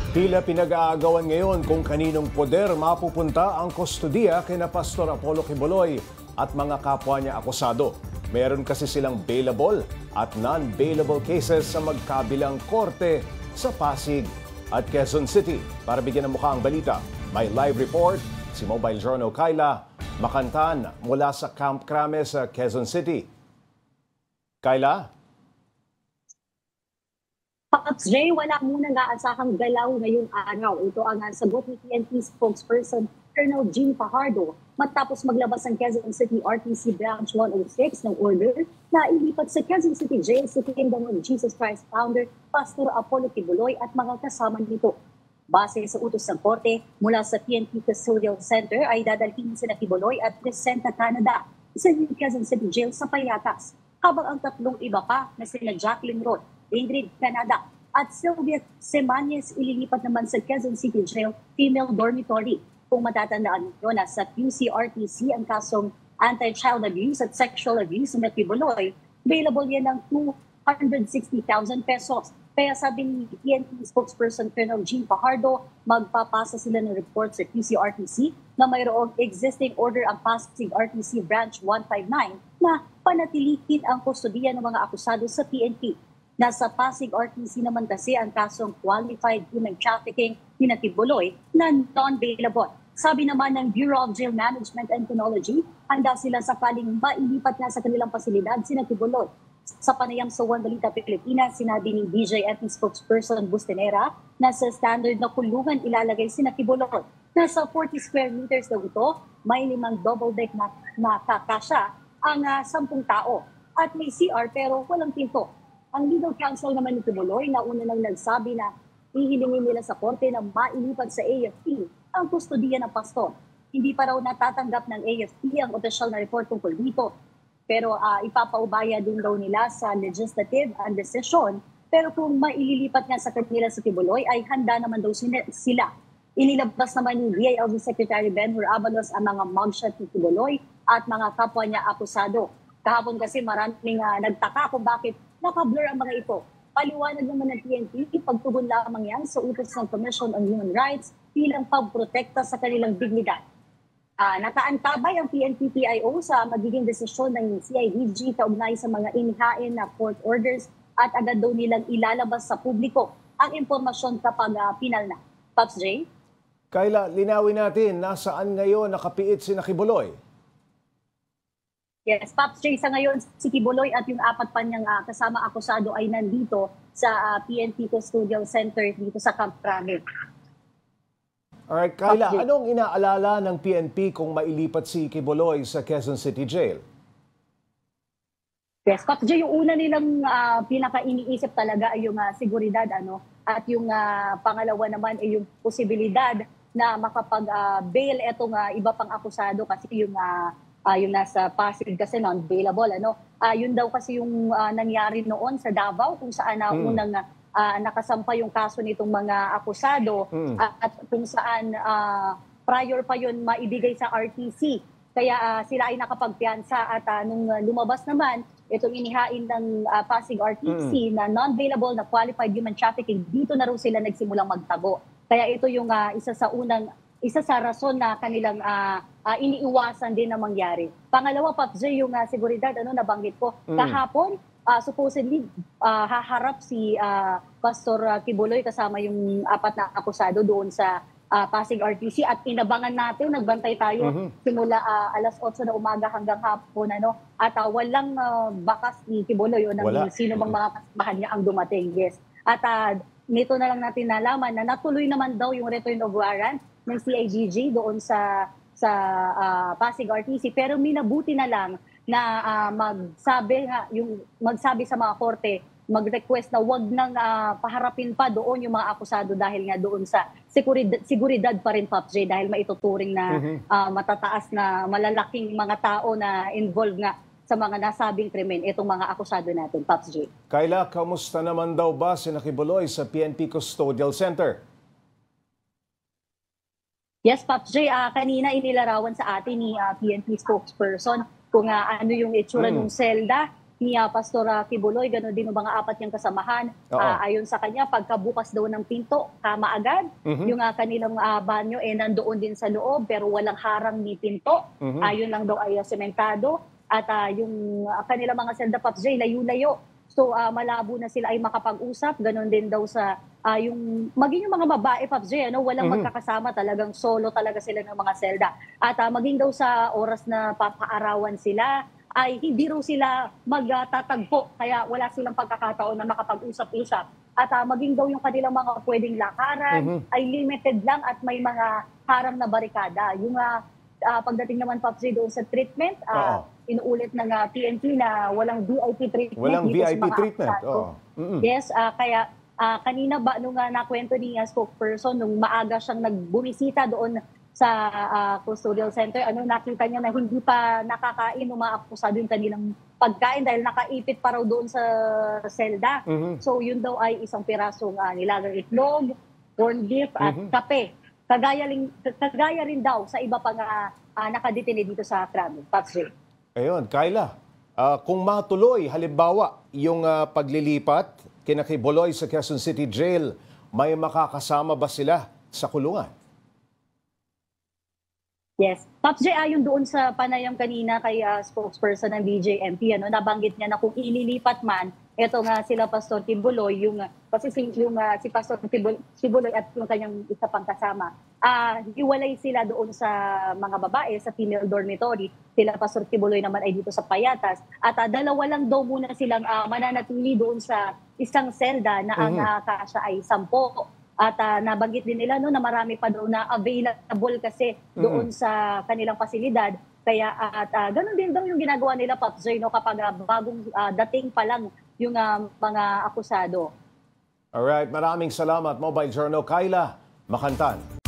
Tila pinag-aagawan ngayon kung kaninong poder mapupunta ang kustodiya kina Pastor Apollo Quiboloy at mga kapwa niya akusado. Meron kasi silang bailable at non-bailable cases sa magkabilang korte sa Pasig at Quezon City. Para bigyan ng mukha ang balita, may live report si Mobile Journal Kayla Makantan mula sa Camp Crame sa Quezon City. Kayla? Pops J, wala munang aasahang galaw ngayong araw. Ito ang sagot ni PNP spokesperson Colonel Jean Fajardo matapos maglabas ang Quezon City RTC Branch 106 ng order na ilipat sa Quezon City Jail si Kingdom of Jesus Christ founder Pastor Apollo Quiboloy at mga kasama nito. Base sa utos ng korte, mula sa PNP Custodial Center ay dadalhin sina Quiboloy at Crescenta, Canada sa Quezon City Jail sa Payatas, habang ang tatlong iba pa na sina Jacqueline Roth, Ingrid Canada at Sylvia Semanes ililipat naman sa Quezon City Jail Female Dormitory. Kung matatandaan nyo, nasa QCRTC ang kasong anti-child abuse at sexual abuse ng Quiboloy, available yan ng 260,000 pesos. Kaya sabi ni PNP spokesperson Colonel Jean Fajardo, magpapasa sila ng report sa QCRTC na mayroong existing order ang Pasig RTC Branch 159 na panatilihin ang kustodiya ng mga akusado sa PNP. Nasa Pasig RTC naman kasi ang kasong qualified human trafficking ni Quiboloy na non-bailable. Sabi naman ng Bureau of Jail Management and Technology, handa sila sakaling mailipat na sa kanilang pasilidad si Quiboloy. Sa panayam sa One Balita Pilipinas, sinabi ni DJFE spokesperson Bustenera na sa standard na kulungan ilalagay si Quiboloy. Nasa 40 square meters daw ito, may 5 double deck na kakasya ang 10 tao at may CR pero walang pinto. Ang legal counsel naman ni Quiboloy na una nang nagsabi na hihilingin nila sa korte na mailipat sa AFP ang kustodiya ng pastor. Hindi pa raw natatanggap ng AFP ang opisyal na report tungkol dito. Pero ipapaubaya din daw nila sa legislative ang desisyon. Pero kung maililipat nga sa kanila sa Quiboloy ay handa naman daw sila. Inilabas naman ni DILG Secretary Benhur Abalos ang mga mugshot ni Quiboloy at mga kapwa niya akusado. Kahapon kasi maraming nagtaka kung bakit nakablur ang mga ito. Paliwanag naman ng PNP, pagtugon lamang yan sa utos ng Commission on Human Rights bilang pagprotekta sa kanilang dignidad. Nakaantabay ang PNP-PIO sa magiging desisyon ng CIDG kaugnay sa mga inihain na court orders at agad daw nilang ilalabas sa publiko ang impormasyon kapag pinal na. Pops J? Kayla, linawin natin, nasaan ngayon nakapiit si Quiboloy? Yes, Pops J, sa ngayon si Quiboloy at yung 4 pa niyang kasama akusado ay nandito sa PNP Custodial Center dito sa Camp Crame. Alright, Kayla, anong inaalala ng PNP kung mailipat si Quiboloy sa Quezon City Jail? Yes, Pops J, yung una nilang pinaka-iniisip talaga ay yung seguridad, at yung pangalawa naman ay yung posibilidad na makapag-bail itong iba pang akusado kasi yung nasa Pasig kasi non-bailable. Yun daw kasi yung nangyari noon sa Davao kung saan unang nakasampa yung kaso nitong mga akusado at kung saan prior pa yun maibigay sa RTC. Kaya sila ay nakapagpiansa at nung lumabas naman itong inihain ng Pasig RTC na non-bailable na qualified human trafficking, dito na rin sila nagsimulang magtago. Kaya ito yung isa sa rason na kanilang iniiwasan din na mangyari. Pangalawa, Pops J, yung seguridad, nabanggit ko. Kahapon, supposedly, haharap si Pastor Quiboloy kasama yung 4 na akusado doon sa Pasig RTC at inabangan natin, nagbantay tayo simula alas 8 na umaga hanggang hapon. At walang bakas ni Quiboloy o ng sino bang mga kasamahan niya ang dumating. Yes. At nito na lang natin nalaman na natuloy naman daw yung return of warrant ng CIDG doon sa Pasig RTC, pero minabuti na lang na magsabi sa mga korte, mag-request na wag nang paharapin pa doon yung mga akusado dahil nga doon sa seguridad pa rin, Pops J, dahil maituturing na matataas na malalaking mga tao na involved nga sa mga nasabing krimen itong mga akusado natin, Pops J. Kayla, kamusta naman daw ba si Quiboloy sa PNP Custodial Center? Yes, Pops J, kanina inilarawan sa atin ni PNP spokesperson kung ano yung itsura ng selda ni Pastor Kibuloy, gano'n din yung mga apat niyang kasamahan. Oo. Ayon sa kanya, pagkabukas daw ng pinto, kama agad. Yung kanilang banyo nandoon din sa loob pero walang harang ni pinto. Yun lang daw ay sementado. At yung kanilang mga selda, Pops J, layo-layo. So malabo na sila ay makapag-usap. Ganon din daw sa maging yung mga babae, Pops J, walang magkakasama, talagang solo talaga sila ng mga selda. At maging daw sa oras na papaarawan sila, ay hindi raw sila magtatagpo, kaya wala silang pagkakataon na makapag-usap-usap. At maging daw yung kanilang mga pwedeng lakaran ay limited lang at may mga harang na barikada. Yung pagdating naman, Pops J, doon sa treatment, inuulit ng PNP na walang VIP treatment. Walang dito sa VIP mga treatment. akusado. Yes, kaya kanina ba nung nakwento ni spokesperson, nung maaga siyang nagbumisita doon sa custodial center, nakita niya na hindi pa nakakain ng mga akusado yung kanilang pagkain dahil nakaipit pa raw doon sa selda. So yun daw ay isang pirasong nilagang itlog, corned beef at kape. Kagaya rin daw sa iba pang nakadetine dito sa krami. Pops J. Ayun, Kyla, kung matuloy, halimbawa, yung paglilipat kina Kibuloy sa Quezon City Jail, may makakasama ba sila sa kulungan? Yes. Pops J, ayon doon sa panayam kanina kay spokesperson ng BJMP, nabanggit niya na kung ililipat man, eto nga sila Pastor Kibuloy, si Pastor Kibuloy at yung kanyang isa pang kasama, hiwalay sila doon sa mga babae sa female dormitory. Sila Pastor Kibuloy naman ay dito sa Payatas. At dalawa lang daw muna silang mananatili doon sa isang selda na ang kasya ay 10. At nabanggit din nila na marami pa daw na available kasi doon sa kanilang pasilidad. Kaya ganun din daw yung ginagawa nila, Pops J, kapag bagong dating pa lang yung mga akusado. Alright, maraming salamat, Mobile Journal Kyla Makantan.